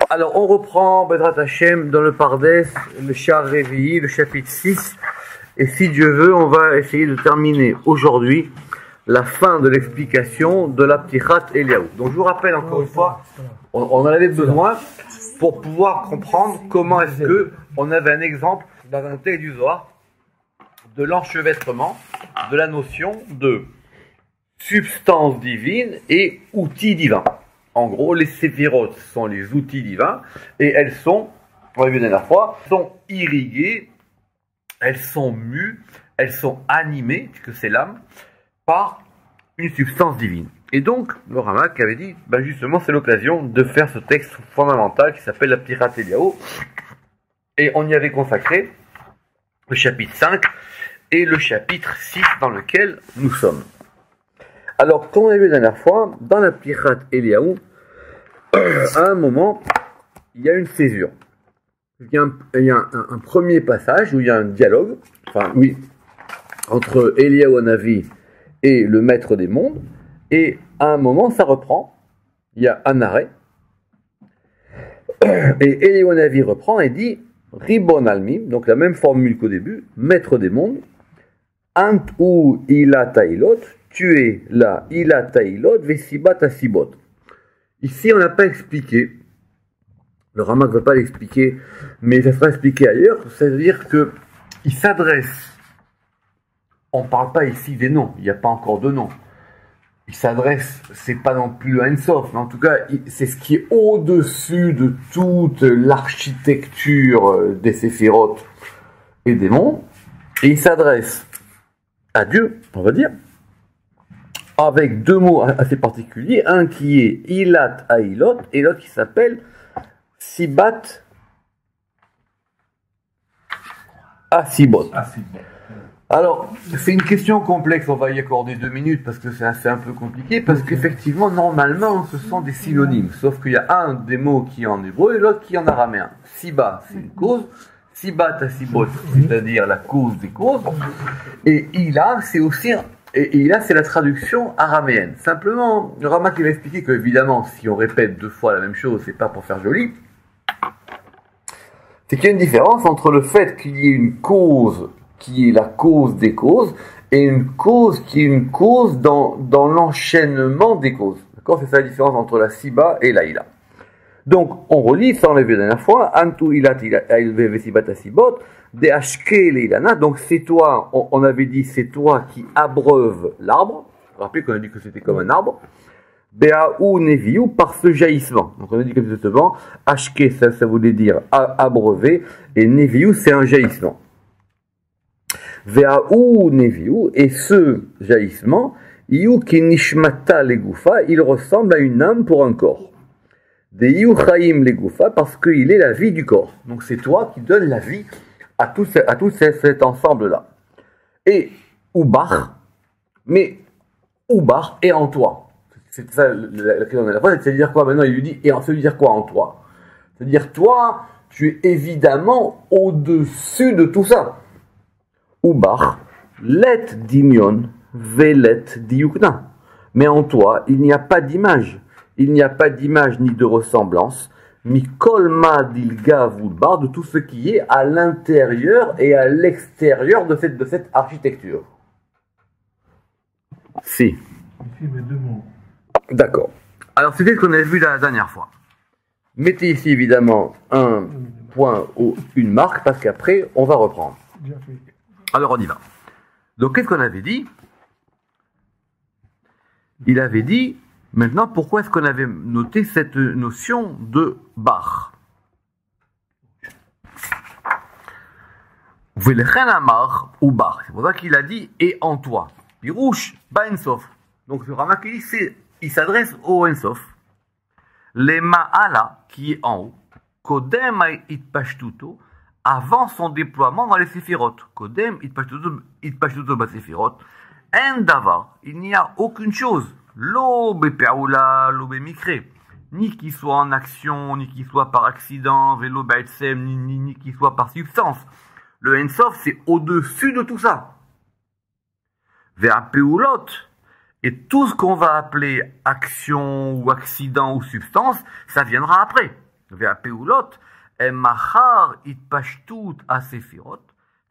Alors, on reprend Bezrat Hashem dans le Pardes, le Shar Revi'i, le chapitre 6. Et si Dieu veut, on va essayer de terminer aujourd'hui la fin de l'explication de la Ptichat Eliaou. Donc, je vous rappelle encore une fois, on en avait besoin pour pouvoir comprendre comment est-ce que on avait un exemple dans un texte du Zohar de l'enchevêtrement de la notion de substance divine et outil divin. En gros, les séphirotes sont les outils divins et elles sont, on l'a vu la dernière fois, sont irriguées, elles sont mues, elles sont animées, puisque c'est l'âme, par une substance divine. Et donc, le Ramak avait dit, justement, c'est l'occasion de faire ce texte fondamental qui s'appelle la Ptichat Eliaou. Et on y avait consacré le chapitre 5 et le chapitre 6 dans lequel nous sommes. Alors, comme on a vu la dernière fois, dans la Ptichat Eliaou, à un moment, il y a une césure. Il y a un premier passage où il y a un dialogue, entre Eliaou Hanavi et le maître des mondes, et à un moment, ça reprend, il y a un arrêt, et Eliaou Hanavi reprend et dit Ribon Almim, donc la même formule qu'au début, maître des mondes, Ant ou Ila Tailot, tu es la Ila Tailot, Vesibat Asibot. Ici, on n'a pas expliqué, le Ramak ne va pas l'expliquer, mais ça sera expliqué ailleurs, c'est-à-dire qu'il s'adresse, on ne parle pas ici des noms, il n'y a pas encore de noms, il s'adresse, c'est pas non plus le Ein-Sof, mais en tout cas, c'est ce qui est au-dessus de toute l'architecture des séphirotes et des mondes, et il s'adresse à Dieu, on va dire, avec deux mots assez particuliers, un qui est Ilat Ailot, et l'autre qui s'appelle Sibat Asibot. Alors, c'est une question complexe, on va y accorder 2 minutes parce que c'est un peu compliqué, parce qu'effectivement, normalement, ce sont des synonymes, sauf qu'il y a un des mots qui est en hébreu et l'autre qui est en araméen. Siba, c'est une cause, Sibat Asibot, c'est-à-dire la cause des causes, et Ila, c'est aussi... Et là, c'est la traduction araméenne. Simplement, le Ramak va expliquer que, évidemment, si on répète 2 fois la même chose, c'est pas pour faire joli. C'est qu'il y a une différence entre le fait qu'il y ait une cause qui est la cause des causes et une cause qui est une cause dans l'enchaînement des causes. D'accord ? C'est ça la différence entre la Siba et la Ila. Donc, on relit, ça on l'a vu la dernière fois, Antu ilat vesibat asibot, de hashke leilana, donc c'est toi, on avait dit, c'est toi qui abreuve l'arbre. Vous vous rappelez qu'on a dit que c'était comme un arbre. Beaou neviou, par ce jaillissement. Donc on a dit que justement, hashke, ça voulait dire abreuver, et neviou, c'est un jaillissement. Veaou neviou, et ce jaillissement, iou ki nishmata legoufa, il ressemble à une âme pour un corps. De Yuchaim Legoufa, parce qu'il est la vie du corps. Donc c'est toi qui donnes la vie à tout cet ensemble-là. Et Ubar, mais Ubar est en toi. C'est ça la question de la fois, c'est-à-dire quoi maintenant? Il lui dit, et ça veut dire quoi en toi? C'est-à-dire toi, tu es évidemment au-dessus de tout ça. Ubar, let dimion, velet diukna. Mais en toi, il n'y a pas d'image. Il n'y a pas d'image ni de ressemblance, mikolma dilga vulbar, de tout ce qui est à l'intérieur et à l'extérieur de cette architecture. Si. D'accord. Alors c'était ce qu'on avait vu la dernière fois. Mettez ici évidemment un point ou une marque, parce qu'après on va reprendre. Alors on y va. Donc qu'est-ce qu'on avait dit? Il avait dit... Maintenant, pourquoi est-ce qu'on avait noté cette notion de bar? Velechen amar ou bar. C'est pour ça qu'il a dit et en toi. Pirouche, ba ensof. Donc le Ramak il s'adresse au ensof. Les ma'ala qui est en haut. Kodem itpashtuto, avant son déploiement dans les séphirotes. Kodem itpashtuto ba séphirotes. En davar, il n'y a aucune chose. L'obe pe'aoula, l'obe mikre, ni qu'il soit en action, ni qu'il soit par accident, vélo ba'etsem, ni qu'il soit par substance. Le Ein-Sof, c'est au-dessus de tout ça. Ve'a pe'oulot, et tout ce qu'on va appeler action ou accident ou substance, ça viendra après. Ve'apeulot, machar itpashtut asefirot.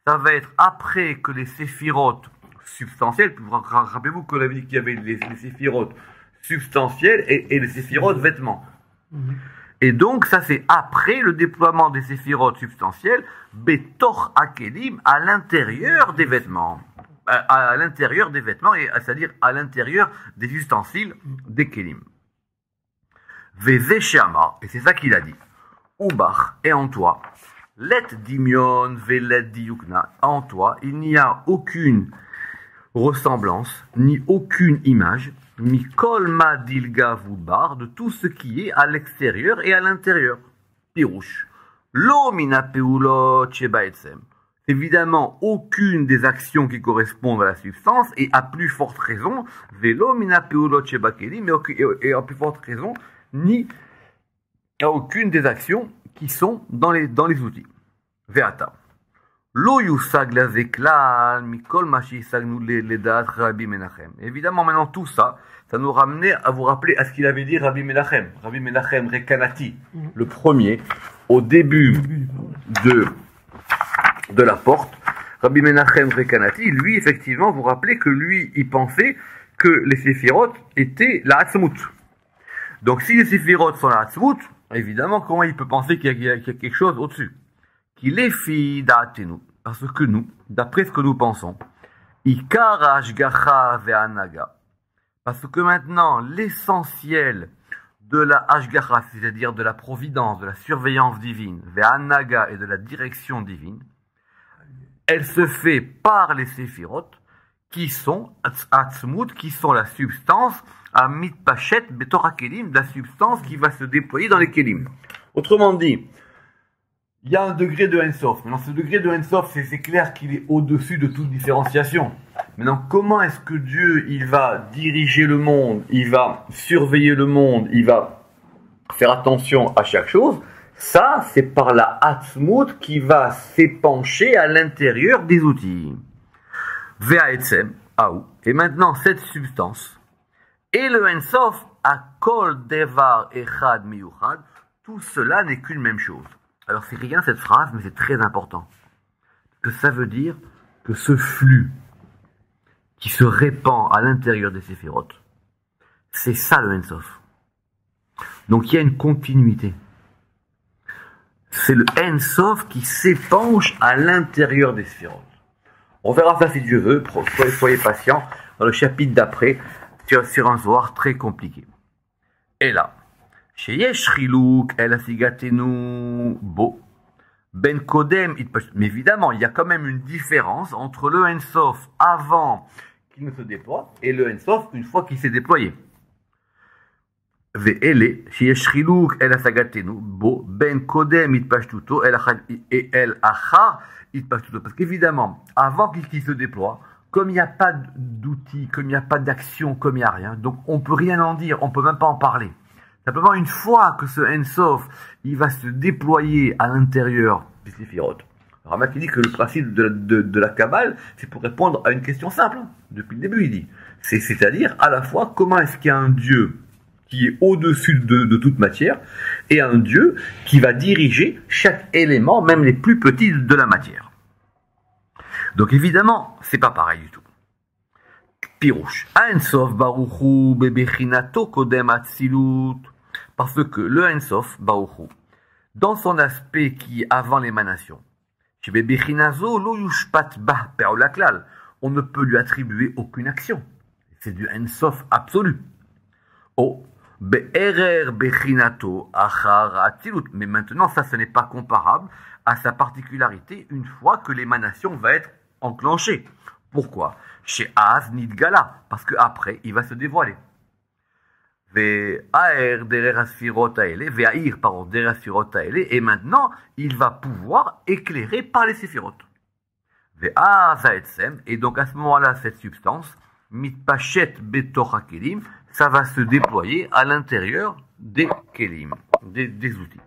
Ça va être après que les séphirotes substantielles, rappelez-vous qu'on avait dit qu'il y avait les séphirotes substantielles et les séphirotes vêtements. Et donc, ça c'est après le déploiement des séphirotes substantielles, betor akelim, à l'intérieur des vêtements. À l'intérieur des vêtements, c'est-à-dire à l'intérieur des ustensiles des kelim. Veze she'amar, et c'est ça qu'il a dit. Ubach, et en toi, let dimion velet diukna, en toi, il n'y a aucune ressemblance, ni aucune image, Mikol ma dilga vudbar, de tout ce qui est à l'extérieur et à l'intérieur. Pirouche. Lo mina peulot sheba etzem. Évidemment, aucune des actions qui correspondent à la substance, et à plus forte raison, velo mina peulot sheba kelim, et à plus forte raison, ni à aucune des actions qui sont dans les outils. Veata. Lo yusag la zeklal mikol machi sagnu ledat Rabbi Menachem. Évidemment, maintenant tout ça, ça nous ramenait à vous rappeler à ce qu'il avait dit Rabbi Menachem. Rabbi Menachem Rekanati, le premier, au début de la porte. Rabbi Menachem Rekanati, lui, effectivement, vous rappelez que lui, il pensait que les séphirotes étaient la Hatzmut. Donc, si les séphirotes sont la Hatzmut, évidemment, comment il peut penser qu'il y a quelque chose au-dessus? Qu'il est fi da'atenu, parce que nous, d'après ce que nous pensons, ikar hashgacha ve'anaga, parce que maintenant l'essentiel de la hashgacha, c'est-à-dire de la providence, de la surveillance divine, ve'anaga et de la direction divine, elle se fait par les séphirotes, qui sont atzmut, qui sont la substance à mitpachet betor kelim, la substance qui va se déployer dans les kelim. Autrement dit, il y a un degré de Ensof. Maintenant, ce degré de Ensof, c'est clair qu'il est au-dessus de toute différenciation. Maintenant, comment est-ce que Dieu, il va diriger le monde, il va surveiller le monde, il va faire attention à chaque chose? Ça, c'est par la Hatzmut qui va s'épancher à l'intérieur des outils. Vea etzem, aou. Et maintenant, cette substance, et le Ensof, à kol devar echad miyuchad, tout cela n'est qu'une même chose. Alors c'est rien cette phrase, mais c'est très important. Que ça veut dire que ce flux qui se répand à l'intérieur des séphirotes, c'est ça le Ensof. Donc il y a une continuité. C'est le Ensof qui s'épanche à l'intérieur des séphirotes. On verra ça si Dieu veut, soyez patients, dans le chapitre d'après, sur un soir très compliqué. Et là, Sheyesh chiluk el asigatenu bo ben kodem itpash. Mais évidemment, il y a quand même une différence entre le Ensof avant qu'il ne se déploie et le Ensof une fois qu'il s'est déployé. Ve'ele sheyesh chiluk el asigatenu bo ben kodem itpashtuto el achar itpashtuto. Parce qu'évidemment, avant qu'il se déploie, comme il n'y a pas d'outils, comme il n'y a pas d'action, comme il n'y a rien, donc on peut rien en dire, on peut même pas en parler. Simplement, une fois que ce Ensof, il va se déployer à l'intérieur des séphirotes. Ramak dit que le principe de la Kabbale, c'est pour répondre à une question simple. Depuis le début, il dit. C'est-à-dire, à la fois, comment est-ce qu'il y a un Dieu qui est au-dessus de toute matière, et un Dieu qui va diriger chaque élément, même les plus petits de la matière. Donc évidemment, c'est pas pareil du tout. Pirouche. Ensof baruchu bebechinato kodem atzilut. Parce que le Ensof, Baruchu, dans son aspect qui est avant l'émanation, on ne peut lui attribuer aucune action. C'est du Ensof absolu. Mais maintenant, ça, ce n'est pas comparable à sa particularité une fois que l'émanation va être enclenchée. Pourquoi? Chez Az Nidgala, parce qu'après, il va se dévoiler. Et maintenant, il va pouvoir éclairer par les séphirotes. Et donc à ce moment-là, cette substance, mitpachet betor kelim, ça va se déployer à l'intérieur des kelim, des outils.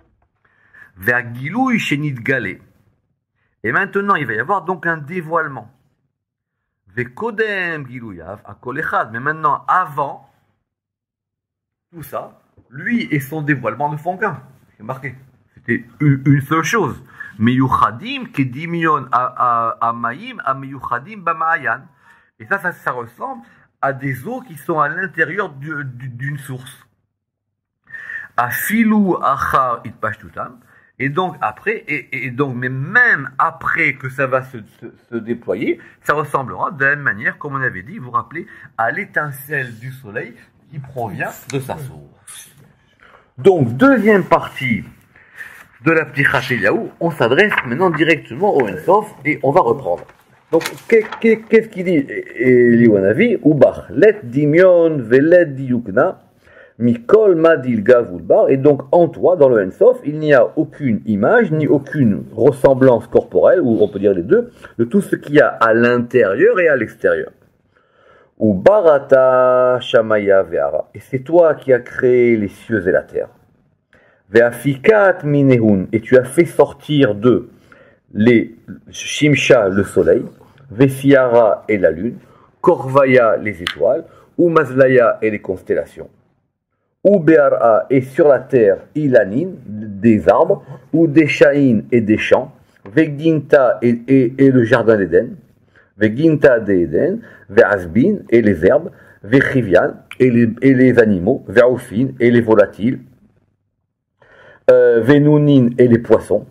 Et maintenant, il va y avoir donc un dévoilement. Mais maintenant, avant tout ça, lui et son dévoilement ne font qu'un. C'est marqué. C'était une seule chose. Meyuchadim kedimion amayim ameyuchadim bamayan. Et ça ressemble à des eaux qui sont à l'intérieur d'une source. Afilu achar itpashtutam. Et donc après, mais même après que ça va se déployer, ça ressemblera de la même manière, comme on avait dit, vous vous rappelez, à l'étincelle du soleil qui provient de sa source. Donc, deuxième partie de la Ptichat Eliyahu, on s'adresse maintenant directement au Ein Sof et on va reprendre. Donc, qu'est-ce qu'il dit Eliyahu Hanavi? Ubach, let dimion velet diyukna. Mikol Madil Gavulbar, et donc en toi, dans le Ein Sof, il n'y a aucune image, ni aucune ressemblance corporelle, ou on peut dire les deux, de tout ce qu'il y a à l'intérieur et à l'extérieur. Ou Barata Shamaya Ve'ara, et c'est toi qui as créé les cieux et la terre. Ve'afikat Minehun, et tu as fait sortir d'eux les Shimsha, le soleil, Ve'siara et la lune, Korvaya, les étoiles, ou Mazlaya et les constellations. Ou Be'ara et sur la terre, Ilanin, des arbres, ou des Shaïn et des champs, Veginta et le jardin d'Éden, Veginta d'Éden, Ve'azbin et les herbes, Vechivian et les animaux, Ve'aufin et les volatiles, Venunin et les poissons,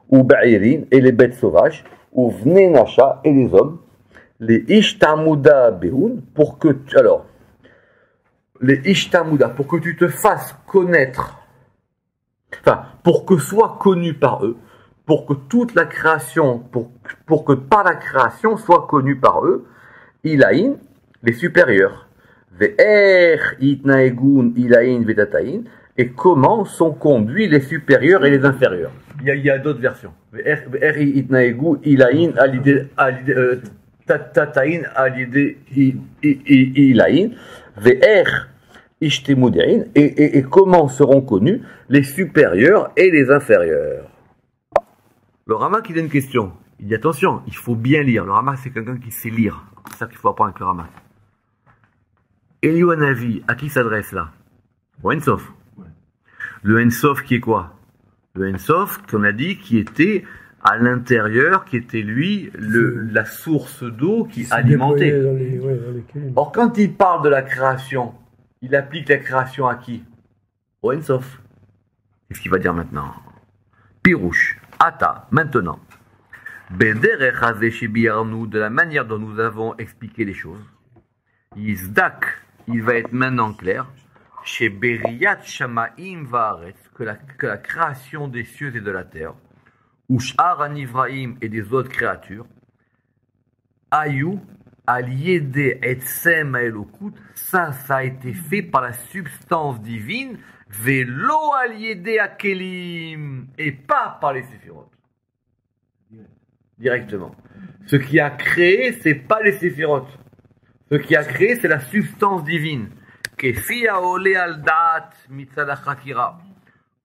ou Ba'irin et les bêtes sauvages, ou Vnenacha et les hommes, les Ishtamuda Behoun, pour que les Ishtamuda, pour que tu te fasses connaître, enfin, pour que soit connu par eux, pour que toute la création, pour que par la création soit connue par eux, Ilaïn, les supérieurs, Ve'er itnaegun Ilaïn Vedataïn, et comment sont conduits les supérieurs et les inférieurs. Il y a d'autres versions. Ve'er itnaegu Ilaïn Tataïn alide Ilaïn, Ve'er et comment seront connus les supérieurs et les inférieurs. Le Ramak, il a une question. Il dit attention, il faut bien lire. Le Ramak, c'est quelqu'un qui sait lire. C'est ça qu'il faut apprendre avec le Ramak. Eliyahu Hanavi, à qui s'adresse là? Au Ein Sof. Le Ein Sof qui est quoi? Le Ein Sof, qu'on a dit, qui était à l'intérieur, qui était lui la source d'eau qui alimentait. Or, quand il parle de la création, il applique la création à qui? Au Ein Sof. Qu'est-ce qu'il va dire maintenant? Pirouche, Ata, maintenant. Bederech hazeh shebiarnu, de la manière dont nous avons expliqué les choses. Yizdak, il va être maintenant clair. Chez Beriyat Shamaim Vaaretz, que la création des cieux et de la terre, ou Sh'ar Anivraim et des autres créatures, Ayou, Aliede Etsem Aelokut, ça a été fait par la substance divine, Velo Aliede Akelim, et pas par les séphirotes. Directement. Ce qui a créé, c'est pas les séphirotes. Ce qui a créé, c'est la substance divine.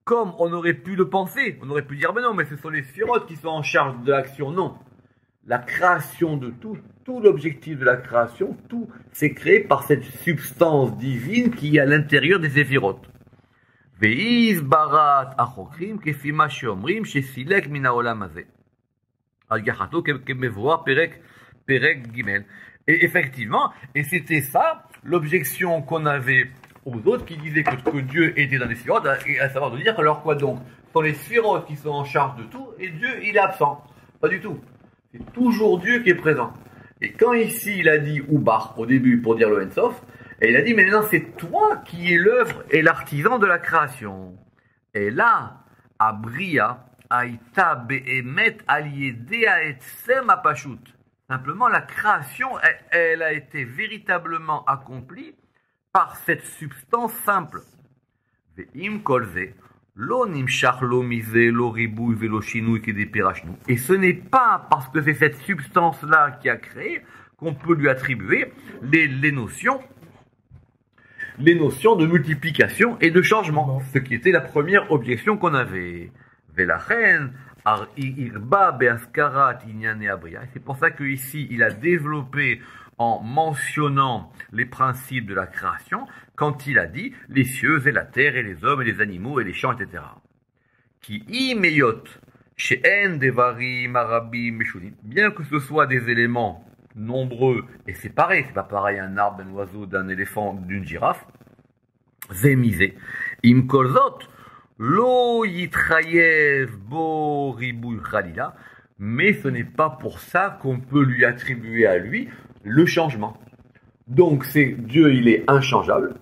Comme on aurait pu le penser, on aurait pu dire, mais non, mais ce sont les sphirotes qui sont en charge de l'action. Non. La création de tout l'objectif de la création, tout c'est créé par cette substance divine qui est à l'intérieur des séphirotes. Veiz barat achokrim kefima sheomrim shesilek min haolam hazeh. Al-Gachato kemevoa perek gimel. Et effectivement, et c'était ça, l'objection qu'on avait aux autres qui disaient que Dieu était dans les sphirotes, et à savoir de dire alors quoi donc? Ce sont les sphirotes qui sont en charge de tout, et Dieu, il est absent. Pas du tout. C'est toujours Dieu qui est présent. Et quand ici, il a dit Ubar, au début, pour dire le Ein Sof, et il a dit, mais maintenant, c'est toi qui es l'œuvre et l'artisan de la création. Et là, à Bria, Aïta Behemet Aliedea Etsem Apashut. Simplement, la création, elle a été véritablement accomplie par cette substance simple. Et ce n'est pas parce que c'est cette substance-là qui a créé qu'on peut lui attribuer les notions de multiplication et de changement, ce qui était la première objection qu'on avait. C'est pour ça qu'ici, il a développé en mentionnant les principes de la création, quand il a dit les cieux et la terre et les hommes et les animaux et les champs, etc. qui imeyot chez en devarim arabim meshulim, bien que ce soit des éléments nombreux et séparés, c'est pas pareil un arbre, un oiseau, d'un éléphant, d'une girafe, zemisé, im kolzot, lo yitrayev bo ribuy khalila, mais ce n'est pas pour ça qu'on peut lui attribuer à lui le changement. Donc Dieu, il est inchangeable.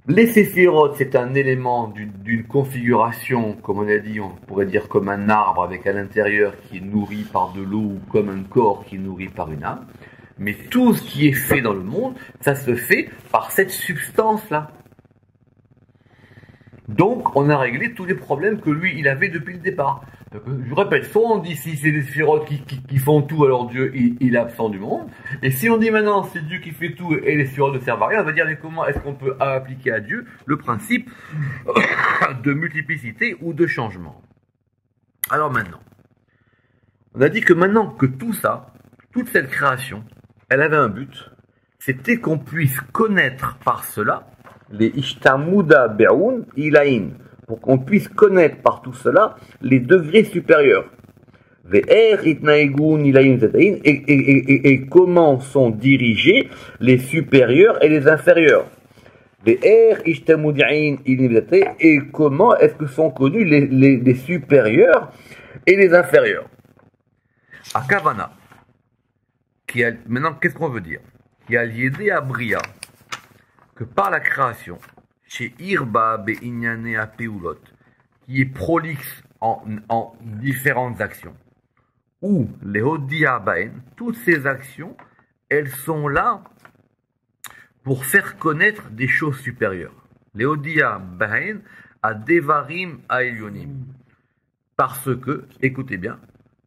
Les séphirotes, c'est un élément d'une configuration, comme on a dit, on pourrait dire comme un arbre avec à l'intérieur qui est nourri par de l'eau ou comme un corps qui est nourri par une âme. Mais tout ce qui est fait dans le monde, ça se fait par cette substance-là. Donc, on a réglé tous les problèmes que lui, il avait depuis le départ. Donc, je répète, soit on dit si c'est des sphirotes qui font tout, alors Dieu, il est absent du monde. Et si on dit maintenant c'est Dieu qui fait tout et les sphirotes ne servent à rien, on va dire mais comment est-ce qu'on peut appliquer à Dieu le principe de multiplicité ou de changement. Alors maintenant, on a dit que maintenant que tout ça, toute cette création, elle avait un but, c'était qu'on puisse connaître par cela les Ishtamuda Be'un Ilaim, pour qu'on puisse connaître par tout cela les degrés supérieurs. Et comment sont dirigés les supérieurs et les inférieurs. Et comment est-ce que sont connus les supérieurs et les inférieurs. À Kavana, maintenant qu'est-ce qu'on veut dire? Qui a lié à Bria, que par la création, chez Irba Beinyane Apeulot, qui est prolixe en différentes actions, ou les Hodia Baen, toutes ces actions, elles sont là pour faire connaître des choses supérieures. Les Hodia Baen à Devarim à Elyonim. Parce que, écoutez bien,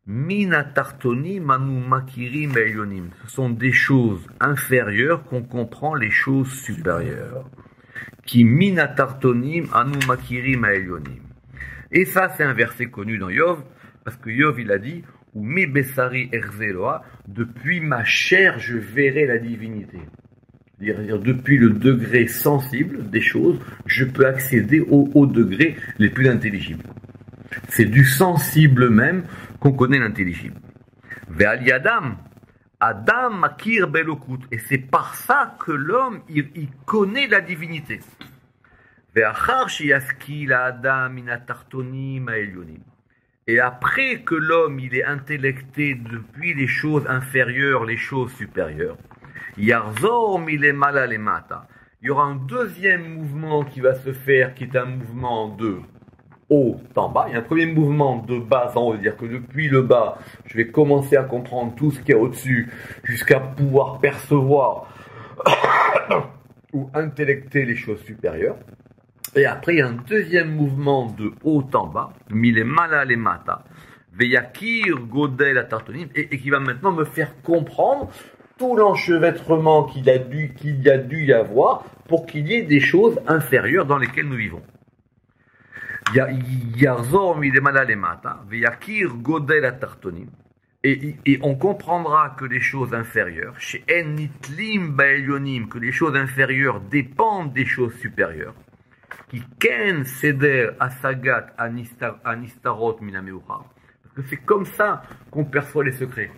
Mina Tartoni Manu Makirim Elyonim. Ce sont des choses inférieures qu'on comprend les choses supérieures. Qui Mina Tartonim Anu Makirim Elyonim. Et ça, c'est un verset connu dans Yov, parce que Yov, il a dit, ou Mi Bessari Erzeloa, depuis ma chair, je verrai la divinité. C'est-à-dire, depuis le degré sensible des choses, je peux accéder aux degrés les plus intelligibles. C'est du sensible même qu'on connaît l'intelligible. Ve'ali Adam, Adam makir belokut, et c'est par ça que l'homme il connaît la divinité. Ve'achar sheyaski la Adam min atartonim ha'elyonim. Et après que l'homme il est intellecté depuis les choses inférieures, les choses supérieures, yarzor milemala lemata. Il y aura un deuxième mouvement qui va se faire, qui est un mouvement de haut en bas. Il y a un premier mouvement de bas en haut, c'est-à-dire que depuis le bas, je vais commencer à comprendre tout ce qu'il y a au-dessus, jusqu'à pouvoir percevoir ou intellecter les choses supérieures. Et après, il y a un deuxième mouvement de haut en bas, milemala lemata, veyakir godel atartonim, et qui va maintenant me faire comprendre tout l'enchevêtrement qu'il y a dû y avoir pour qu'il y ait des choses inférieures dans lesquelles nous vivons. Yarzor milemala lemata, veyakir godel atartonim, et on comprendra que les choses inférieures, chez enitlim baelyonim, que les choses inférieures dépendent des choses supérieures, qui ken seder asagat anistarot minameucha, parce que c'est comme ça qu'on perçoit les secrets.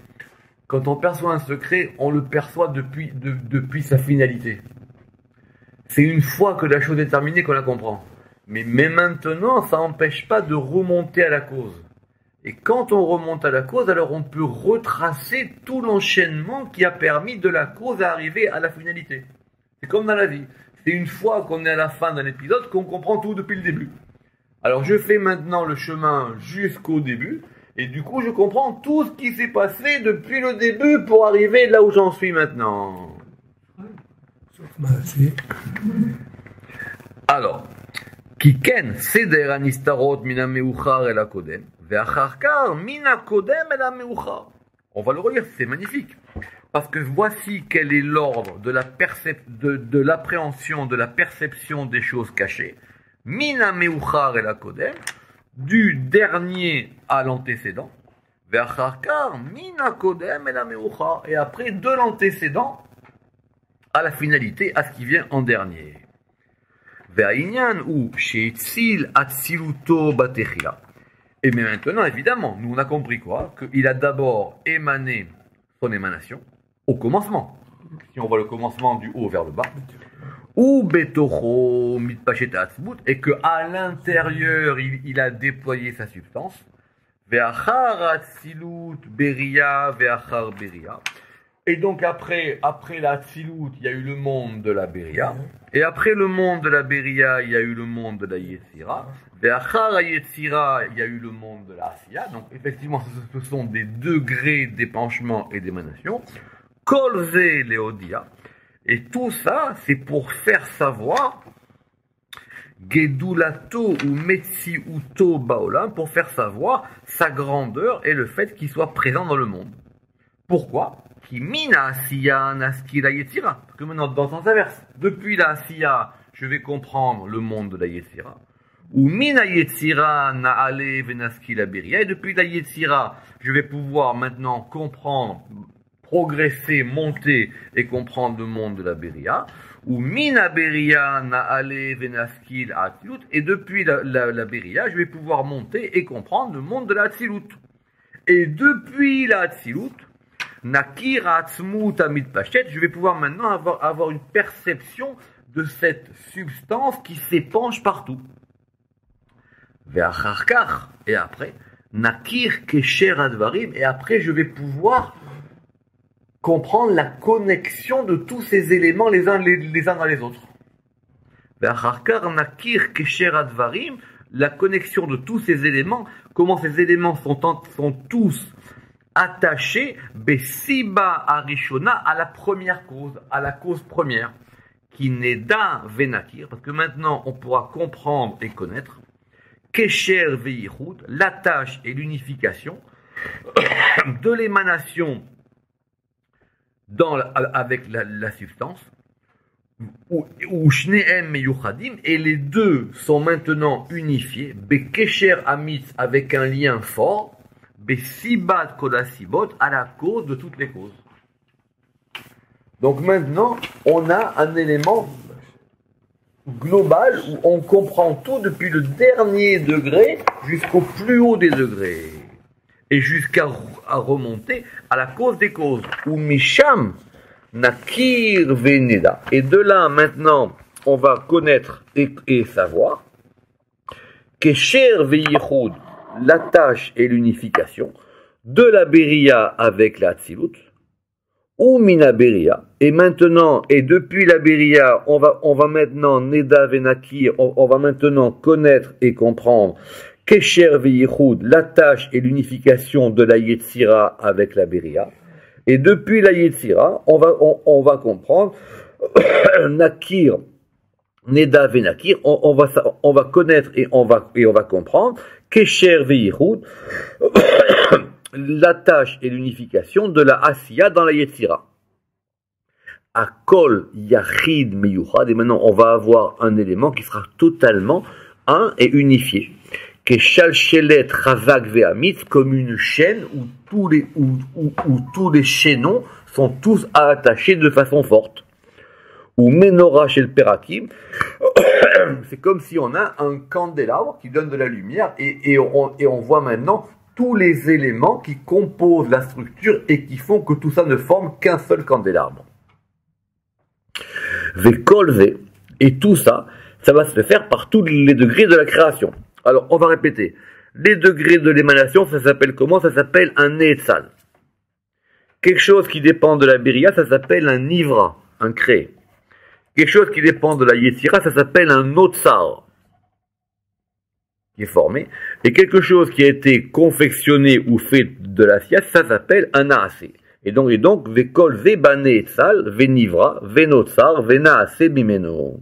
Quand on perçoit un secret, on le perçoit depuis sa finalité. C'est une fois que la chose est terminée qu'on la comprend. Mais maintenant, ça n'empêche pas de remonter à la cause. Et quand on remonte à la cause, alors on peut retracer tout l'enchaînement qui a permis de la cause à arriver à la finalité. C'est comme dans la vie. C'est une fois qu'on est à la fin d'un épisode qu'on comprend tout depuis le début. Alors je fais maintenant le chemin jusqu'au début, et du coup je comprends tout ce qui s'est passé depuis le début pour arriver là où j'en suis maintenant. Alors, Kiken seder anistarot mina meuchar el hakodem, ve'achar kar mina kodem el hameuchar. On va le relire, c'est magnifique. Parce que voici quel est l'ordre de l'appréhension, de la perception des choses cachées. Mina meuchar el hakodem, du dernier à l'antécédent. Ve'achar kar mina kodem el hameuchar. Et après, de l'antécédent à la finalité, à ce qui vient en dernier. Ve'ainyan ou she'etzil atziluto batechila. Et mais maintenant, évidemment, nous on a compris quoi? Qu'il a d'abord émané son émanation au commencement. Si on voit le commencement du haut vers le bas. Ou betocho mitpachet atzmut, et qu'à l'intérieur, il a déployé sa substance. Ve'achar atzilut beria ve'achar beria. Et donc après la Tzilut, il y a eu le monde de la Beria. Et après le monde de la Beria, il y a eu le monde de la Yetzira. Et après la Yetzira, il y a eu le monde de la Asiya. Donc effectivement, ce sont des degrés d'épanchement et d'émanation. Kolze Leodia. Et tout ça, c'est pour faire savoir Gedulato ou Metsiuto Baolam, pour faire savoir sa grandeur et le fait qu'il soit présent dans le monde. Pourquoi? Qui mina asiya naski la yetzira. Parce que maintenant, dans le sens inverse, depuis la asiya, je vais comprendre le monde de la yetzira. Ou mina yetzira naale venaski la beria. Et depuis la yetzira, je vais pouvoir maintenant comprendre, progresser, monter et comprendre le monde de la beria. Ou mina beria naale venaski la atzilut. Et depuis la beria, je vais pouvoir monter et comprendre le monde de la atzilut. Et depuis la atzilut, Nakir atzmut amit pachet, je vais pouvoir maintenant avoir une perception de cette substance qui s'épanche partout. Ve'acharkar, et après, Nakir kesher advarim, et après je vais pouvoir comprendre la connexion de tous ces éléments les uns dans les autres. Ve'acharkar Nakir kesher advarim, la connexion de tous ces éléments, comment ces éléments sont tous attaché Besiba Arishona à la première cause, à la cause première, qui n'est d'un Venakir, parce que maintenant on pourra comprendre et connaître Kesher Veichut, la tâche et l'unification de l'émanation avec la substance, ou Shneem Meyuchadim, et les deux sont maintenant unifiés, Bekesher Amitz, avec un lien fort, Besibat Kodasibot, à la cause de toutes les causes. Donc maintenant, on a un élément global où on comprend tout depuis le dernier degré jusqu'au plus haut des degrés. Et jusqu'à remonter à la cause des causes. Ou Misham Nakir Veneda. Et de là, maintenant, on va connaître et savoir Kesher Veichud, la tâche et l'unification de la Beria avec la Tzilut, ou Mina Beria, et maintenant, et depuis la Beria, on va maintenant, Neda Venakir, on va maintenant connaître et comprendre Kesher Veichud, la tâche et l'unification de la Yetzira avec la Beria, et depuis la Yetzira, on va comprendre Nakir, Neda Venakir, on va connaître et on va comprendre Kesher Veichud, la tâche et l'unification de la Asiya dans la Yetzira. Akol Yachid Meyuchad, et maintenant on va avoir un élément qui sera totalement un et unifié. Keshalchelet Razak Ve'amitz, comme une chaîne où tous les chaînons sont tous attachés de façon forte. Ou Menorah Shel Perakim, c'est comme si on a un candélabre qui donne de la lumière et on voit maintenant tous les éléments qui composent la structure et qui font que tout ça ne forme qu'un seul candélabre. Vekolve, et tout ça, ça va se faire par tous les degrés de la création. Alors, on va répéter. Les degrés de l'émanation, ça s'appelle comment? Ça s'appelle un Neetzal. Quelque chose qui dépend de la Beria, ça s'appelle un Nivra, un créé. Quelque chose qui dépend de la Yetzira, ça s'appelle un Otsar, qui est formé. Et quelque chose qui a été confectionné ou fait de la science, ça s'appelle un Naase. Et donc, Vekol Vebane Etzal, Venivra, Venotsar, Venaase Bimeno.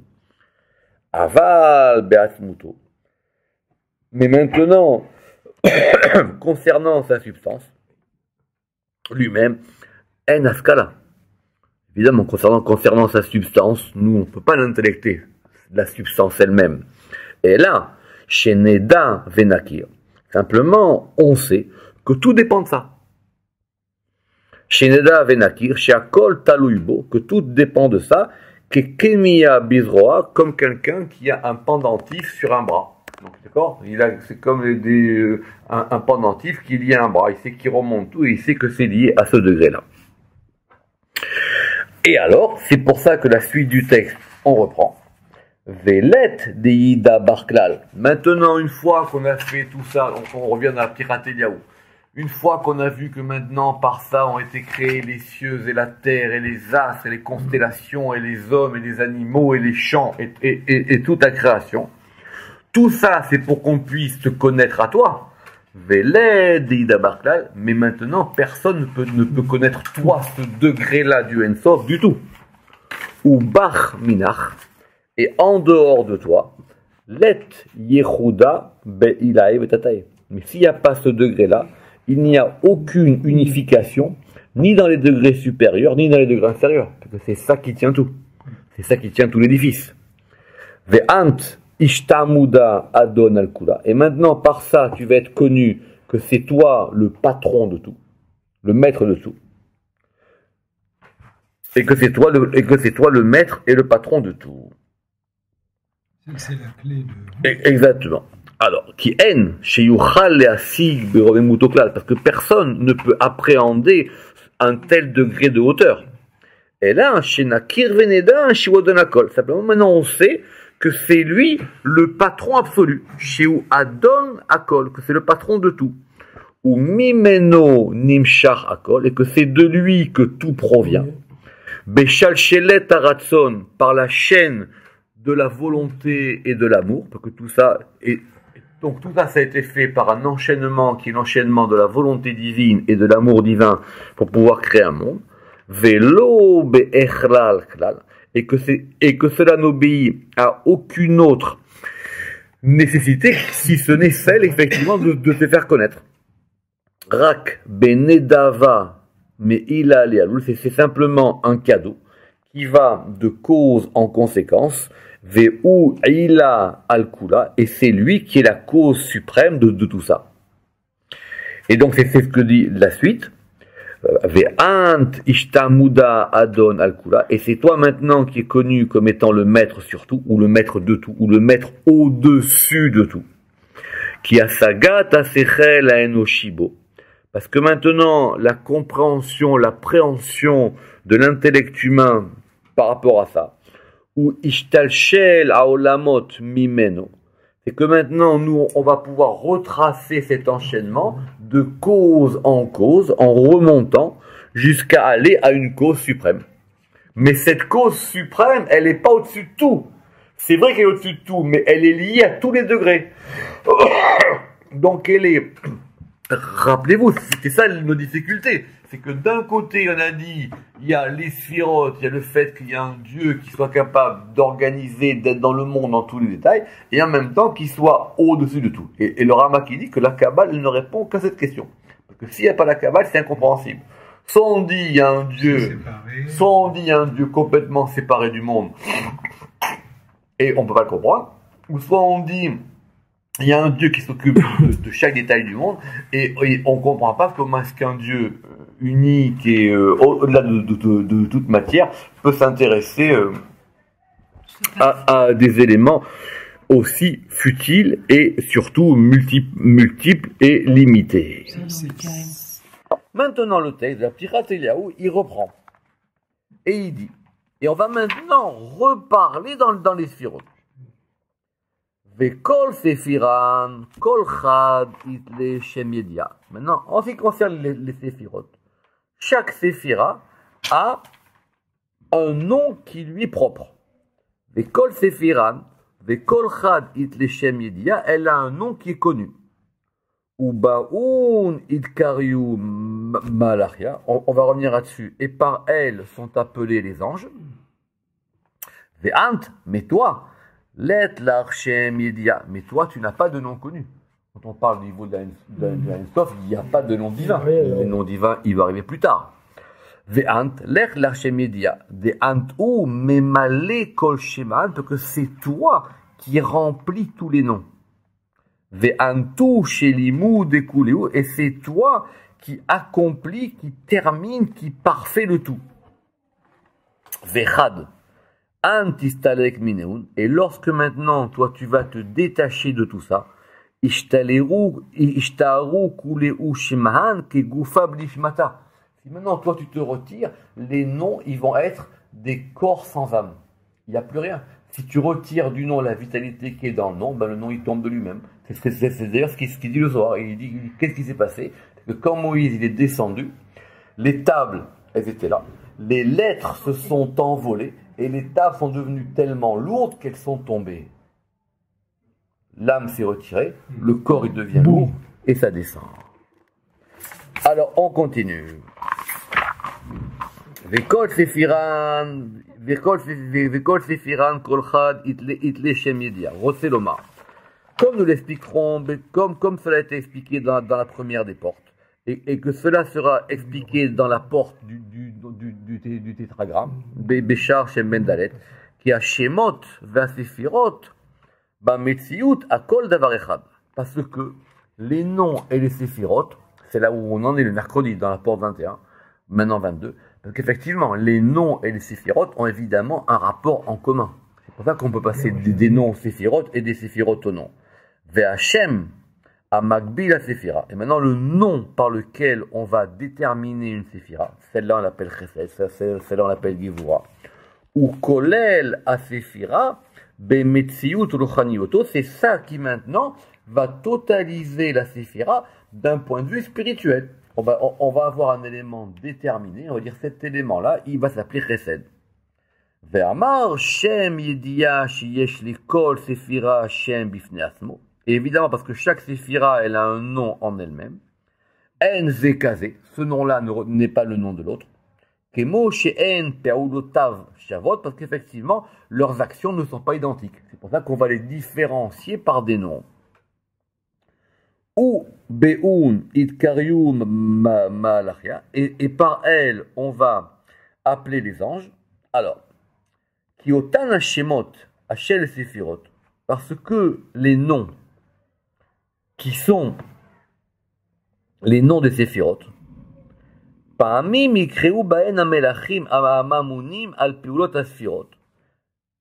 Aval Beatmuto. Mais maintenant, concernant sa substance, lui-même, En Askala. Évidemment, concernant sa substance, nous, on ne peut pas l'intellecter, la substance elle-même. Et là, chez Neda Venakir, simplement, on sait que tout dépend de ça. Chez Neda Venakir, chez Akol Talouibo, que tout dépend de ça, que Kemia Bizroa, comme quelqu'un qui a un pendentif sur un bras. Donc, d'accord, c'est comme un pendentif qui lie un bras. Il sait qu'il remonte tout et il sait que c'est lié à ce degré-là. Et alors, c'est pour ça que la suite du texte, on reprend. Velet deida barklal. Maintenant, une fois qu'on a fait tout ça, on revient dans la Pirate Eliaou. Une fois qu'on a vu que maintenant, par ça, ont été créés les cieux et la terre et les astres et les constellations et les hommes et les animaux et les champs et toute la création. Tout ça, c'est pour qu'on puisse te connaître à toi. Velet deida barklal. Mais maintenant, personne ne peut connaître toi, ce degré-là du Ensof du tout. Ou bar minach. Et en dehors de toi, let yehuda be'ilae betatae. Mais s'il n'y a pas ce degré-là, il n'y a aucune unification, ni dans les degrés supérieurs, ni dans les degrés inférieurs. Parce que c'est ça qui tient tout. C'est ça qui tient tout l'édifice. Ve'ant ishtamuda adon al-kula. Et maintenant, par ça, tu vas être connu que c'est toi le patron de tout, le maître de tout. Et que c'est toi le maître et le patron de tout. C'est la clé de... Exactement. Alors, qui haine chez Yuchal et Asig Berovemutoklal, parce que personne ne peut appréhender un tel degré de hauteur. Et là, chez Nakir Veneda, chez Wadonakol. Simplement, maintenant, on sait que c'est lui le patron absolu. Chez Adon Akol, que c'est le patron de tout. Ou Mimeno Nimshar Akol, et que c'est de lui que tout provient. Bechal Shelet Aratson, par la chaîne de la volonté et de l'amour, parce que tout ça donc tout ça, ça a été fait par un enchaînement qui est l'enchaînement de la volonté divine et de l'amour divin pour pouvoir créer un monde. Velo be'echlal klal, et que cela n'obéit à aucune autre nécessité si ce n'est celle effectivement de se faire connaître. Rak benedava mais il a c'est simplement un cadeau qui va de cause en conséquence. Ve'u ila al-kula, et c'est lui qui est la cause suprême de tout ça. Et donc c'est ce que dit la suite. Ve'ant ishtamuda adon al-kula, et c'est toi maintenant qui est connu comme étant le maître sur tout, ou le maître de tout, ou le maître au-dessus de tout. Qui a sagat asechel a enoshibo. Parce que maintenant, la compréhension, l'appréhension de l'intellect humain par rapport à ça, ou ishtalshel aolamot mimeno, c'est que maintenant nous on va pouvoir retracer cet enchaînement de cause en remontant jusqu'à aller à une cause suprême. Mais cette cause suprême, elle n'est pas au-dessus de tout. C'est vrai qu'elle est au-dessus de tout, mais elle est liée à tous les degrés. Donc elle est... Rappelez-vous, c'était ça nos difficultés. C'est que d'un côté, on a dit, il y a les sphirotes, il y a le fait qu'il y a un Dieu qui soit capable d'organiser, d'être dans le monde dans tous les détails, et en même temps qu'il soit au-dessus de tout. Et le Rama qui dit que la Kabbale, elle ne répond qu'à cette question. Parce que s'il n'y a pas la Kabbale, c'est incompréhensible. Soit on dit il y a un Dieu, soit on dit il y a un Dieu complètement séparé du monde, et on ne peut pas le comprendre, ou soit on dit il y a un Dieu qui s'occupe de chaque détail du monde, et on ne comprend pas comment est-ce qu'un Dieu unique et au-delà de toute matière peut s'intéresser à des éléments aussi futiles et surtout multiples et limités. Maintenant, le texte de la Pirate Eliaou, il reprend. Et il dit, et on va maintenant reparler dans les sphirotes. Vekol sefiran, kol chad itle shem yedia. Maintenant, en ce qui concerne les séphirotes, chaque séphira a un nom qui lui est propre. Vekol sefiran, vekol chad itle shem yedia, elle a un nom qui est connu. Ubaun idkariu malachia, on va revenir là-dessus. Et par elle sont appelés les anges. Ve'ant, mais toi, let l'archem yedia, mais toi tu n'as pas de nom connu. Quand on parle du niveau de l'Ensof, il n'y a pas de nom divin. Le nom divin, il va arriver plus tard. Ve'ant, let l'archem yedia, ve'ant ou memale kol sheman, parce que c'est toi qui remplis tous les noms. Ve'antu shelimu dekuleu, et c'est toi qui accomplis, qui termine, qui parfait le tout. Ve'chad, Antistalek mineun. Et lorsque maintenant, toi, tu vas te détacher de tout ça, ishtaru kuleu shimhan ke gufa blishmata. Si maintenant, toi, tu te retires, les noms, ils vont être des corps sans âme. Il n'y a plus rien. Si tu retires du nom la vitalité qui est dans le nom, ben le nom, il tombe de lui-même. C'est d'ailleurs ce qu'il dit le soir. Il dit, qu'est-ce qui s'est passé? Que quand Moïse, il est descendu, les tables, elles étaient là. Les lettres se sont envolées et les tables sont devenues tellement lourdes qu'elles sont tombées. L'âme s'est retirée, le corps, il devient lourd et ça descend. Alors, on continue. Vekol sefiran kol chad itle shem yedia. Roseloma. Comme nous l'expliquerons, comme cela a été expliqué dans la première des portes, et que cela sera expliqué dans la porte du tétragramme, Béchar Shem Ben Dalet, qui a Shemot va Sefirot, ba Metziut a Kol Davar Echad. Parce que les noms et les Sefirot, c'est là où on en est le mercredi, dans la porte 21, maintenant 22, parce qu'effectivement, les noms et les Sefirot ont évidemment un rapport en commun. C'est pour ça qu'on peut passer des noms aux Sefirot et des Sefirot aux noms. Ve'Hashem à Magbil à Séphira. Et maintenant, le nom par lequel on va déterminer une Séphira, celle-là on l'appelle Chesed, celle-là on l'appelle Gevura. Ou Kolel à Séphira, Bemetziut Ruchanioto, c'est ça qui maintenant va totaliser la Séphira d'un point de vue spirituel. On va avoir un élément déterminé, on va dire cet élément-là, il va s'appeler Chesed. Ve'amar Shem Yedia Shiyesh Likol Séphira Shem Bifnei Asmo. Et évidemment, parce que chaque séphira, elle a un nom en elle-même. En Zekazé, ce nom-là n'est pas le nom de l'autre. Kemo She'en Pe'ulotav Shavot, parce qu'effectivement, leurs actions ne sont pas identiques. C'est pour ça qu'on va les différencier par des noms. Ou Be'un Idkarium Malachia, et par elle, on va appeler les anges. Alors, Kiotan Hashemot Hashel Sephirot, parce que les noms qui sont les noms des séphirotes.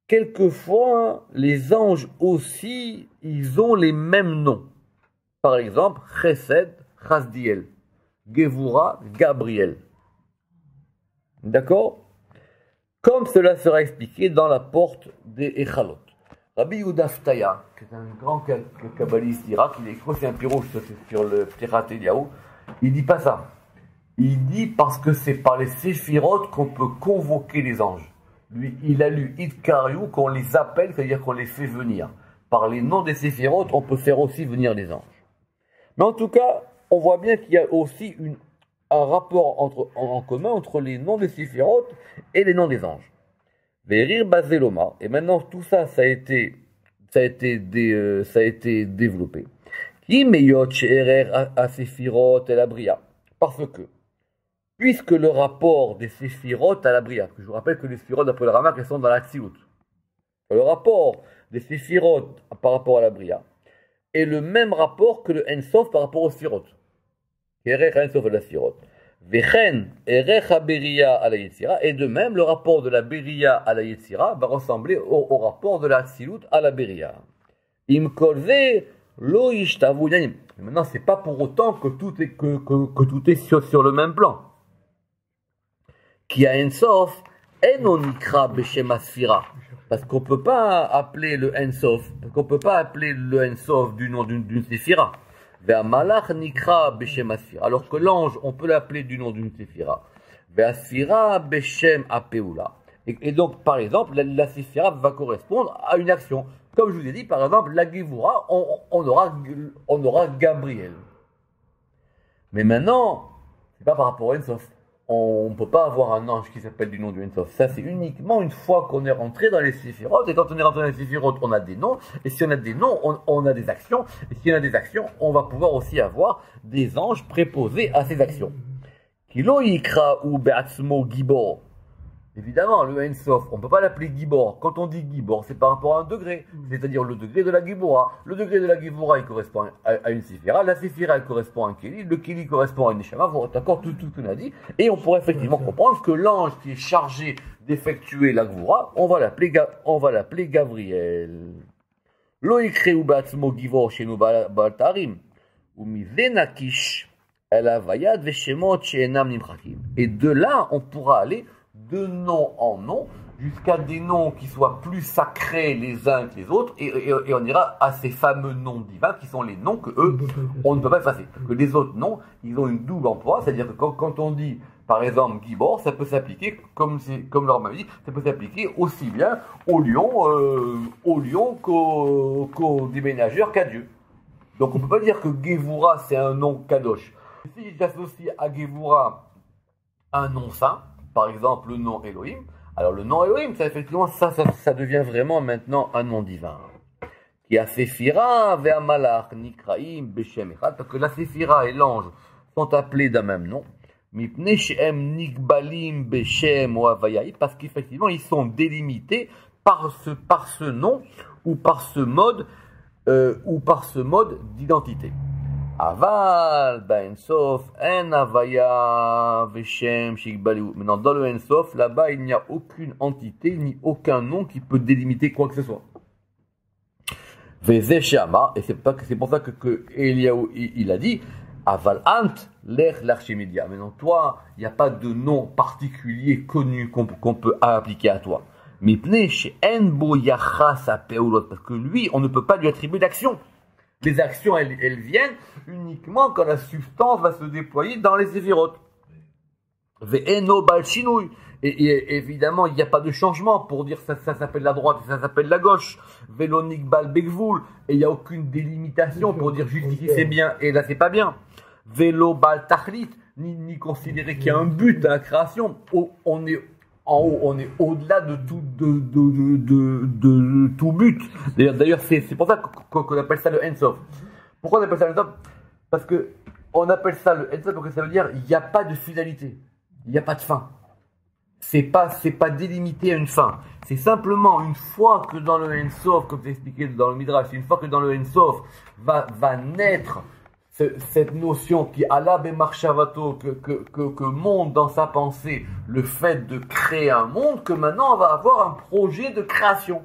Quelquefois, les anges aussi, ils ont les mêmes noms. Par exemple, Chesed, Chasdiel, Gevura, Gabriel. D'accord? Comme cela sera expliqué dans la porte des Echalot. Rabbi Yehuda Ftaya, qui est un grand kabbaliste d'Irak, il a écrit aussi un pirouche sur le Ptirat Eliyahu, il dit pas ça. Il dit parce que c'est par les séphirotes qu'on peut convoquer les anges. Lui, il a lu Idkariou, qu'on les appelle, c'est-à-dire qu'on les fait venir. Par les noms des séphirotes, on peut faire aussi venir les anges. Mais en tout cas, on voit bien qu'il y a aussi un rapport en commun entre les noms des séphirotes et les noms des anges. Verir Bazeloma, et maintenant tout ça, ça a été développé. Qui meyot she'erer a Séphirot et la Bria, parce que, puisque le rapport des Séphirot à la Bria, que je vous rappelle que les Séphirot d'après le Ramak, elles sont dans la Tziout, le rapport des Séphirot par rapport à la Bria est le même rapport que le Ensof par rapport aux Séphirot. Erer Ensof et la Séphirot. Vechen erecha beria à la Yetzira, et de même le rapport de la beria à la Yetzira va ressembler au rapport de la Tzilut à la beria. Im kolve lo yishtavu yanim. Maintenant, c'est pas pour autant que tout est sur le même plan. Qui a Ensof enonikra beshem asfira, parce qu'on peut pas appeler le Ensof, du nom d'une séphira. Alors que l'ange, on peut l'appeler du nom d'une séphira. Et donc, par exemple, la séphira va correspondre à une action. Comme je vous ai dit, par exemple, la Gevura, on aura Gabriel. Mais maintenant, c'est pas par rapport à Ensof. On ne peut pas avoir un ange qui s'appelle du nom du Ensof. Ça, c'est uniquement une fois qu'on est rentré dans les séphirotes. Et quand on est rentré dans les séphirotes, on a des noms. Et si on a des noms, on a des actions. Et si on a des actions, on va pouvoir aussi avoir des anges préposés à ces actions. Kilo yikra ou be'atzmo gibor. Évidemment, le Ein-Sof, on ne peut pas l'appeler Gibor. Quand on dit Gibor, c'est par rapport à un degré, c'est-à-dire le degré de la Gibora. Le degré de la Gibora, il correspond à une Séphira. La Séphira, elle correspond à un Kéli. Le Kéli correspond à une Neshama. Vous êtes d'accord, tout ce qu'on a dit. Et on pourrait effectivement comprendre que l'ange qui est chargé d'effectuer la Gvura, on va l'appeler Gabriel. Lo ikreu ba'atzmo Givor shenu ba'al ta'arim. Umize nakish el havayad veshemot she'enam nimchakim. Et de là, on pourra aller de nom en nom, jusqu'à des noms qui soient plus sacrés les uns que les autres, et on ira à ces fameux noms divins qui sont les noms que eux, on ne peut pas effacer. Que les autres noms, ils ont une double emploi, c'est-à-dire que quand on dit, par exemple, Gibor, ça peut s'appliquer, comme leur m'a dit, ça peut s'appliquer aussi bien au lion qu'au déménageur qu'à Dieu. Donc on ne peut pas dire que Gevura c'est un nom kadosh. Si j'associe à Gevura un nom saint, par exemple le nom Elohim, alors le nom Elohim, ça effectivement, ça devient vraiment maintenant un nom divin. Qui a Séphira, Ve'amalach, Nikraim, Beshem Echad, parce que la Séphira et l'ange sont appelés d'un même nom. Mipnei she'em nikbalim Beshem ou Havayai, parce qu'effectivement ils sont délimités par ce nom ou par ce mode d'identité. Aval, Ein-Sof, En Havaya, Veshem, Shikbaliou. Maintenant, dans le Ein-Sof, là-bas, il n'y a aucune entité, ni aucun nom qui peut délimiter quoi que ce soit. Vezeshama, et c'est pour ça que Eliaou, il a dit, Aval Ant, l'Ech l'Archimédia. Maintenant, toi, il n'y a pas de nom particulier connu qu'on peut appliquer à toi. Mipnei she'en bo yachas ha'peulot, parce que lui, on ne peut pas lui attribuer d'action. Les actions, elles viennent uniquement quand la substance va se déployer dans les séphirotes. Ve'eno bal shinui. Et évidemment, il n'y a pas de changement pour dire ça s'appelle la droite et ça s'appelle la gauche. Velonik bal begvul. Et il n'y a aucune délimitation pour dire juste ici c'est bien et là c'est pas bien. Velo bal tachlit. Ni considérer qu'il y a un but à la création. On est en haut, on est au-delà de tout but. D'ailleurs, c'est pour ça qu'on appelle ça le Ein-Sof. Pourquoi on appelle ça le Ein-Sof? Parce que on appelle ça le Ein-Sof parce que ça veut dire il n'y a pas de finalité, il n'y a pas de fin. C'est pas délimité à une fin. C'est simplement une fois que dans le Ein-Sof, comme c'est expliqué dans le Midrash, une fois que dans le Ein-Sof va naître cette notion qui Allah bemarshavato que monte dans sa pensée le fait de créer un monde, que maintenant on va avoir un projet de création.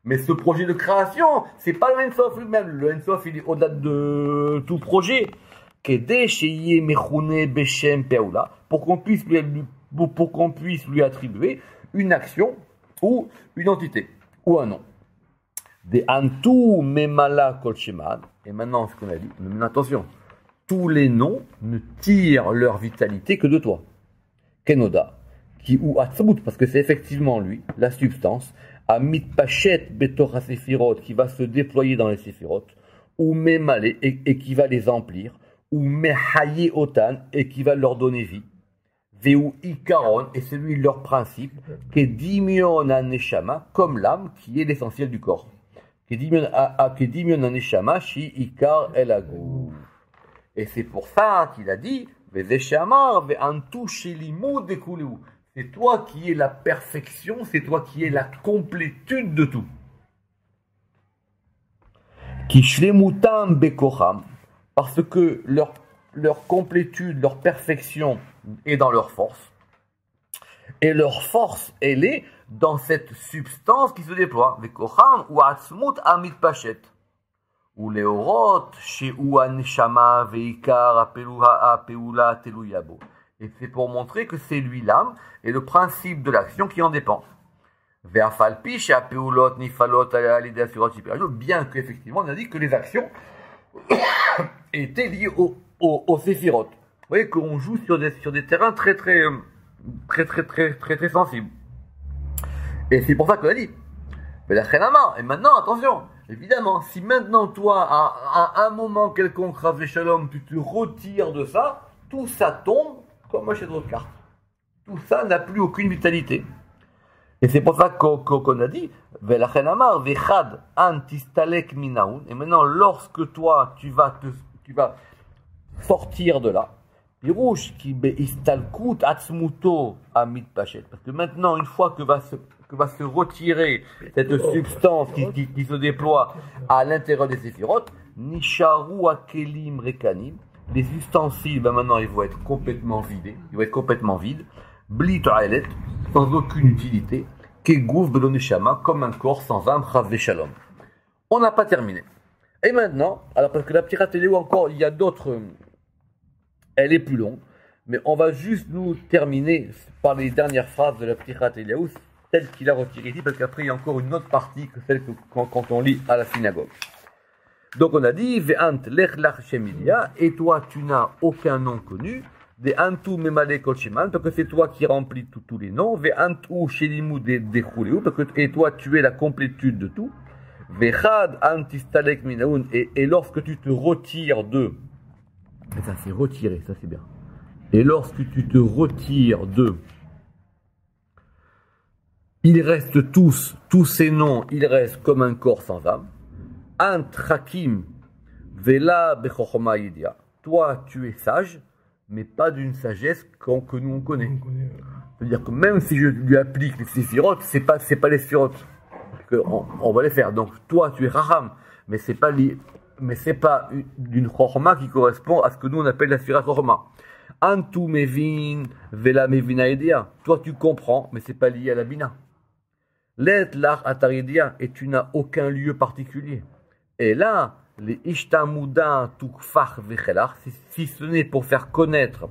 Mais ce projet de création, c'est pas le Ein-Sof lui-même. Le Ein-Sof, il est au-delà de tout projet. Pour qu'on puisse lui attribuer une action ou une entité ou un nom. Des Antu Memala Kolcheman. Et maintenant, ce qu'on a dit, mais attention, tous les noms ne tirent leur vitalité que de toi. Kenoda, qui ou Atzmut, parce que c'est effectivement lui, la substance, à Mitpachet Betor Séphirot, qui va se déployer dans les Séphirot, ou Memale, et qui va les emplir, ou Mehaye Otan, et qui va leur donner vie. Veu Ikaron, et c'est lui leur principe, Kedimion Aneshama, comme l'âme, qui est l'essentiel du corps. Et c'est pour ça qu'il a dit c'est toi qui es la perfection, c'est toi qui es la complétude de tout. Parce que leur complétude, leur perfection est dans leur force. Et leur force, elle est dans cette substance qui se déploie. Vekocham ou atzmut amit pachet. Ou leorot chez ouan shama veikar apeula teluyabo. Et c'est pour montrer que c'est lui l'âme et le principe de l'action qui en dépend. Veafalpi chez apeulot nifalot alida surot shipirajot. Bien qu'effectivement on a dit que les actions étaient liées au séphirot. Vous voyez qu'on joue sur des terrains très sensibles. Et c'est pour ça qu'on a dit. Mais la Khenama, et maintenant, attention, évidemment, si maintenant toi, à un moment quelconque, Rav Shalom, tu te retires de ça, tout ça tombe comme un château de cartes. Tout ça n'a plus aucune vitalité. Et c'est pour ça qu'on a dit, la Khenama, Vechad antistalek minaun, et maintenant, lorsque toi, tu vas sortir de là, Pirouche qui istalkut atzmuto amit pachet. Parce que maintenant, une fois que va se retirer cette substance qui se déploie à l'intérieur des séphirotes, nisharu akelim rekanim, les ustensiles, maintenant ils vont être complètement vidés, ils vont être complètement vides, bli to'alet, sans aucune utilité, kegouf beloneshama, comme un corps sans âme, chav shalom. On n'a pas terminé. Et maintenant, alors parce que la Ptirat Eliyahu encore, il y a d'autres, elle est plus longue, mais on va juste nous terminer par les dernières phrases de la Ptirat Eliyahu, celle qu'il a retirée ici, parce qu'après il y a encore une autre partie que celle quand on lit à la synagogue. Donc on a dit, Ve'ant lech lach shemilia, et toi tu n'as aucun nom connu, Ve'antu memale kol sheman, parce que c'est toi qui remplis tous les noms, Ve'antu shelimu dechuleu, parce que et toi tu es la complétude de tout, Ve'chad antistalek minaun, et lorsque tu te retires d'eux, et ça c'est retiré, ça c'est bien, et lorsque tu te retires d'eux, ils restent tous ces noms, ils restent comme un corps sans âme. Ant hakim vela bechochma yidia. Toi, tu es sage, mais pas d'une sagesse que nous on connaît. C'est-à-dire que même si je lui applique les séphirotes, c'est pas les séphirotes on va les faire. Donc toi, tu es raham, mais c'est pas d'une chochma qui correspond à ce que nous on appelle la sphira chochma. Antu mevin vela mevina yidia. Toi, tu comprends, mais c'est pas lié à la bina. Let lach ataridia, et tu n'as aucun lieu particulier. Et là, les ishtamuda tukfach vechelach, si ce n'est pour faire connaître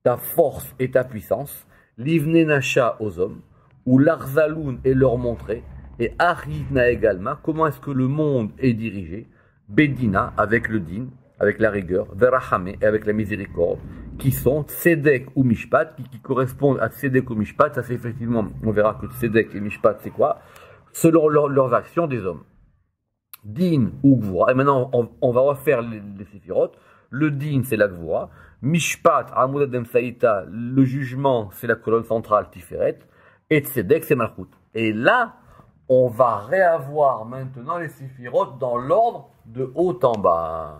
ta force et ta puissance, livne nasha aux hommes, ou l'arzaloun et leur montrer, et aridna également, comment est-ce que le monde est dirigé, bedina avec le din, avec la rigueur, verachame et avec la miséricorde, qui sont tzedek ou mishpat, qui correspondent à tzedek ou mishpat. Ça c'est effectivement, on verra que tzedek et mishpat c'est quoi, selon leurs actions des hommes. Din ou gvura, et maintenant on va refaire les séphirotes. Le din c'est la gvura, mishpat amud adem saïta, le jugement c'est la colonne centrale tiferet, et tzedek c'est malchut. Et là on va réavoir maintenant les séphirotes dans l'ordre de haut en bas.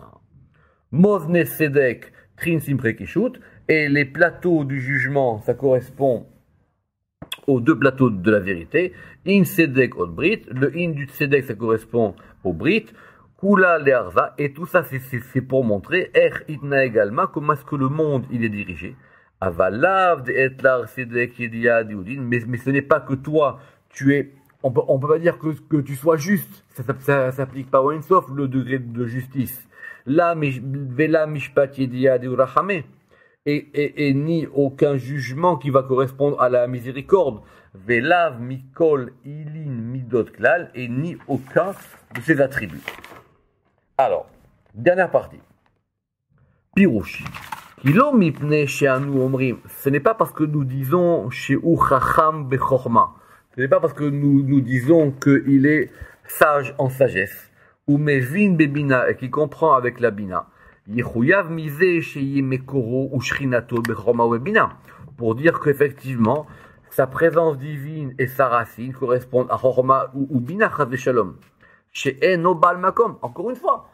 Mozne Sedek, Trin Simre Kishut, et les plateaux du jugement, ça correspond aux deux plateaux de la vérité. In Sedek od Brit, le in du Sedek, ça correspond au Brit. Kula Learza, et tout ça, c'est pour montrer, Itna également, comment est-ce que le monde, il est dirigé. Avalav de Etlar Sedek Yedia Diudin, mais ce n'est pas que toi, tu es. On peut pas dire que tu sois juste. Ça s'applique pas au Ensof, le degré de justice. Là, vela mishpat yedia de urachame, et ni aucun jugement qui va correspondre à la miséricorde. Velav mikol ilin midot klal, et ni aucun de ses attributs. Alors, dernière partie. Pirouche. Kilo mipne she'anu omrim. Ce n'est pas parce que nous disons she'u chacham bechorma. Ce n'est pas parce que nous disons qu'il est sage en sagesse. Ou mevin bebina, et qui comprend avec la bina. Yechuyav mise sheye mekoro ou shrinato bechorma ou bina. Pour dire qu'effectivement, sa présence divine et sa racine correspondent à chorma ou bina chas shalom. She'eno bal makom. Encore une fois,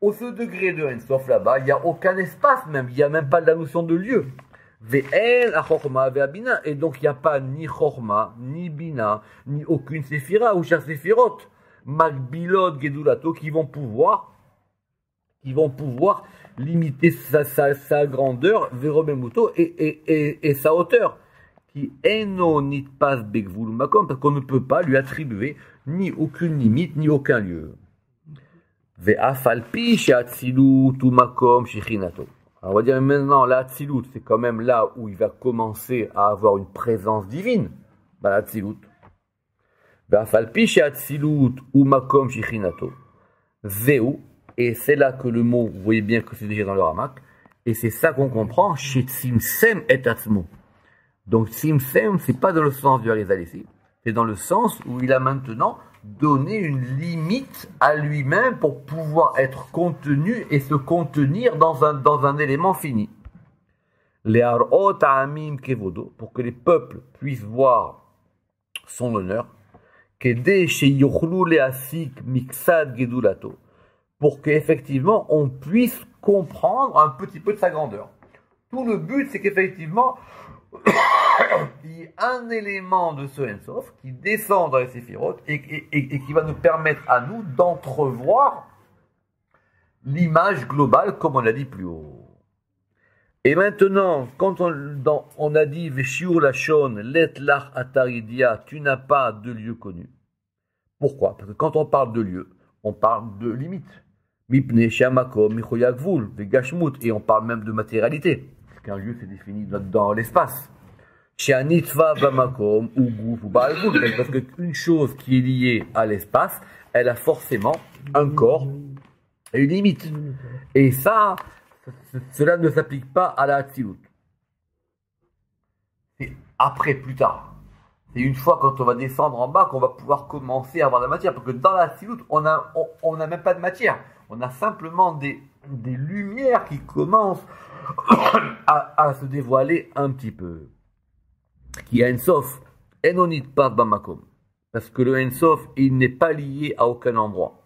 au ce degré de Ensof là-bas, il n'y a aucun espace même, il n'y a même pas de la notion de lieu. Ve'en a chorma ve'abina, et donc il n'y a pas ni chorma, ni bina, ni aucune séphira ou chaque séphirot, magbilot gedulato, qui vont pouvoir limiter sa grandeur, ve'robemuto, et sa hauteur, qui eno nitpas begvul makom, parce qu'on ne peut pas lui attribuer ni aucune limite, ni aucun lieu. Ve'afalpi she'atzilut ou makom shechinato. Alors on va dire maintenant, la Hatzilut, c'est quand même là où il va commencer à avoir une présence divine. La Hatzilut. Ve'afalpi she'atzilut ou makom shechinato. Zeu, et c'est là que le mot, vous voyez bien que c'est déjà dans le Ramak, et c'est ça qu'on comprend chez Tzimsem et Atzmo. Donc Tzimsem, c'est pas dans le sens du Harizal ici, c'est dans le sens où il a maintenant donné une limite à lui-même pour pouvoir être contenu et se contenir dans un élément fini. Les harot amim kevodo, pour que les peuples puissent voir son honneur, kede sheyochlu leasik miksad gedulato, pour qu'effectivement on puisse comprendre un petit peu de sa grandeur. Tout le but, c'est qu'effectivement, il y ait un élément de ce Ensof qui descend dans les séphirotes et qui va nous permettre à nous d'entrevoir l'image globale, comme on l'a dit plus haut. Et maintenant, quand on a dit Veshiur Lachon, Let Lach Ataridia, tu n'as pas de lieu connu. Pourquoi? Parce que quand on parle de lieu, on parle de limite. Mipne Shamakom, Michoyakvul, Vegashmut, et on parle même de matérialité. Parce qu'un lieu, c'est défini dans l'espace. Shianitva Bamakom, ou Gouf, ou Baalvul. Parce qu'une chose qui est liée à l'espace, elle a forcément un corps et une limite. Et ça, cela ne s'applique pas à la Hatzilut. C'est après, plus tard. C'est une fois quand on va descendre en bas qu'on va pouvoir commencer à avoir de la matière. Parce que dans la Hatzilut, on n'a même pas de matière. On a simplement des lumières qui commencent à se dévoiler un petit peu. Qui a Ensof, Enonit Pav Bamakom. Parce que le Ensof, il n'est pas lié à aucun endroit.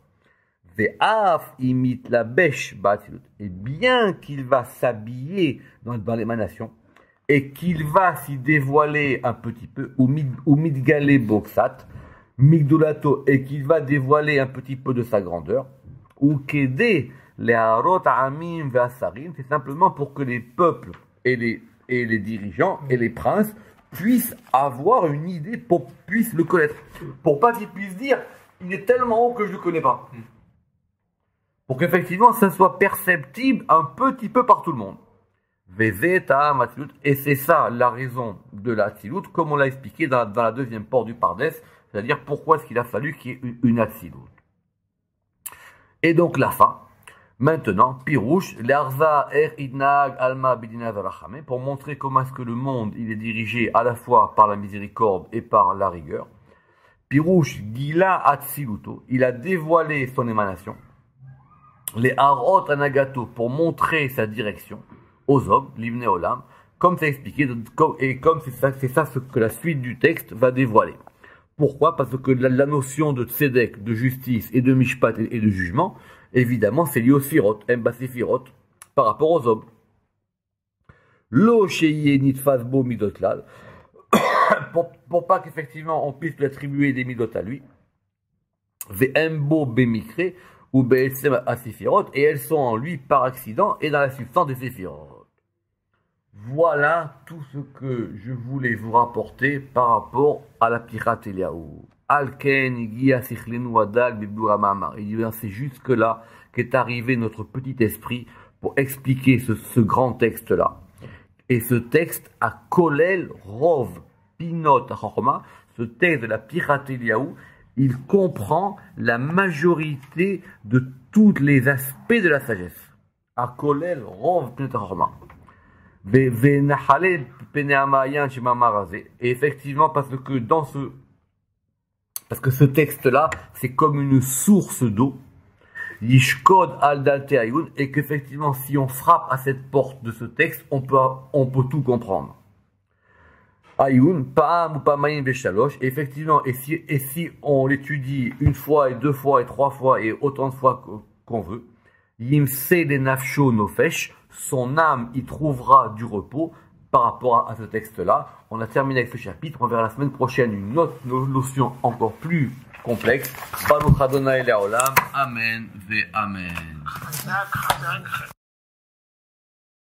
Ve'af imite la bêche ba'atzilut. Et bien qu'il va s'habiller dans l'émanation, et qu'il va s'y dévoiler un petit peu, ou midgale boxat, migdolato, et qu'il va dévoiler un petit peu de sa grandeur, ou kede les harot amim ve'asarim, c'est simplement pour que les peuples et les dirigeants et les princes puissent avoir une idée, puissent le connaître, pour pas qu'ils puissent dire il est tellement haut que je ne le connais pas. Pour qu'effectivement ça soit perceptible un petit peu par tout le monde. Et c'est ça la raison de la Hatzilut, comme on l'a expliqué dans la deuxième porte du Pardes, c'est-à-dire pourquoi est-ce qu'il a fallu qu'il y ait une Hatzilut. Et donc la fin, maintenant, Pirouche, l'Arza Er Idnag Alma Bidina Zarachame, pour montrer comment est-ce que le monde il est dirigé à la fois par la miséricorde et par la rigueur. Pirouche, Gila Hatziluto, il a dévoilé son émanation. Les Harot Anagato, pour montrer sa direction aux hommes, l'Ibne Olam, comme c'est expliqué, et comme c'est ça ce que la suite du texte va dévoiler. Pourquoi? Parce que la notion de tzedek, de justice et de mishpat et de jugement, évidemment, c'est lié au sphirot, Mbasifirot, par rapport aux hommes. Lo sheye nitfasbo midotlal, pour pas qu'effectivement on puisse lui attribuer des midot à lui, ve'embo bemikre, ou be'etsem asifirot, et elles sont en lui par accident et dans la substance des séphirot. Voilà tout ce que je voulais vous rapporter par rapport à la Pirat Eliaou. Alken, Igia, Sichlenu, Adag, Bibloura Mamar. Il dit, c'est jusque là qu'est arrivé notre petit esprit pour expliquer ce grand texte-là. Et ce texte a Kolel, Rov, Pinot, Chorma, ce texte de la Pirat Eliaou, il comprend la majorité de tous les aspects de la sagesse. A Kolel, Rov, Pinot, Chorma. Et effectivement, parce que ce texte-là, c'est comme une source d'eau, Yishkod al-Dalte Ayun, et qu'effectivement, si on frappe à cette porte de ce texte, on peut tout comprendre. Ayun, Pa'am ou Pa'mayim Veshalosh, effectivement, et si on l'étudie une fois, et deux fois, et trois fois, et autant de fois qu'on veut, Yimse de Nafsho Nofesh, son âme y trouvera du repos par rapport à ce texte-là. On a terminé avec ce chapitre. On verra la semaine prochaine une autre notion encore plus complexe. Baruch Adonai Le'olam. Amen ve Amen.